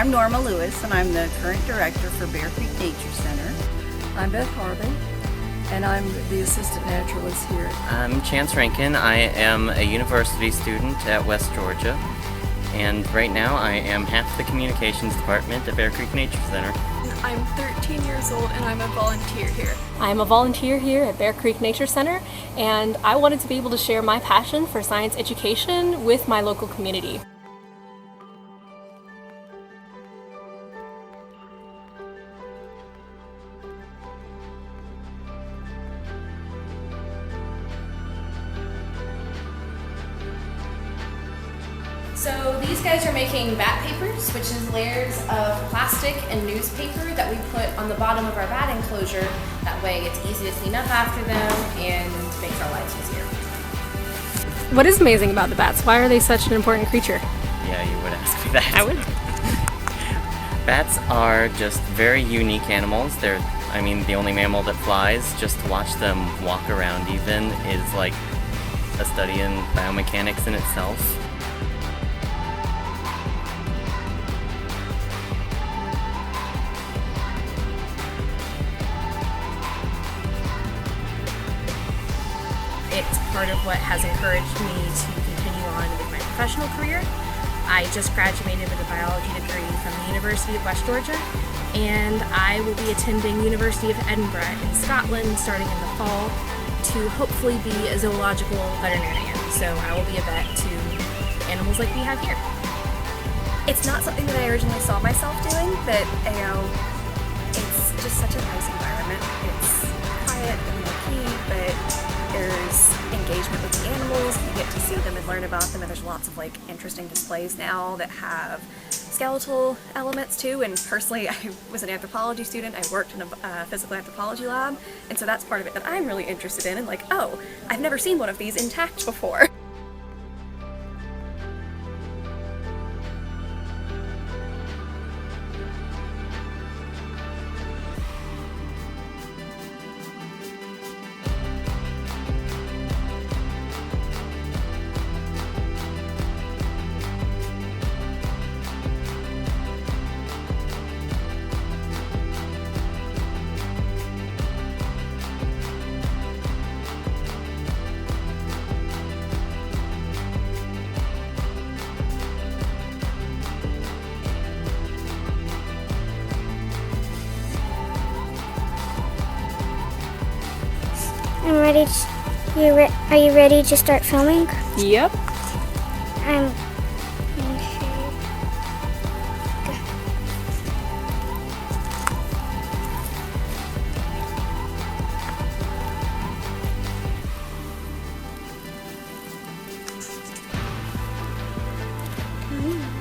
I'm Norma Lewis, and I'm the current director for Bear Creek Nature Center. I'm Beth Harvey, and I'm the assistant naturalist here. I'm Chance Rankin. I am a university student at West Georgia, and right now I am half the communications department at Bear Creek Nature Center. I'm 13 years old and I'm a volunteer here. I'm a volunteer here at Bear Creek Nature Center, and I wanted to be able to share my passion for science education with my local community. So these guys are making bat papers, which is layers of plastic and newspaper that we put on the bottom of our bat enclosure. That way it's easy to clean up after them and makes our lives easier. What is amazing about the bats? Why are they such an important creature? Yeah, you would ask me that. I would. Bats are just very unique animals. They're, the only mammal that flies. Just to watch them walk around even is like a study in biomechanics in itself. It's part of what has encouraged me to continue on with my professional career. I just graduated with a biology degree from the University of West Georgia, and I will be attending University of Edinburgh in Scotland starting in the fall to hopefully be a zoological veterinarian. So I will be a vet to animals like we have here. It's not something that I originally saw myself doing, but it's just such a nice environment. It's quiet and low-key, but there's engagement with the animals. You get to see them and learn about them, and there's lots of interesting displays now that have skeletal elements too. And personally, I was an anthropology student. I worked in a physical anthropology lab, and so that's part of it that I'm really interested in. And oh, I've never seen one of these intact before. I'm ready. Are you ready to start filming? Yep. Okay. Go.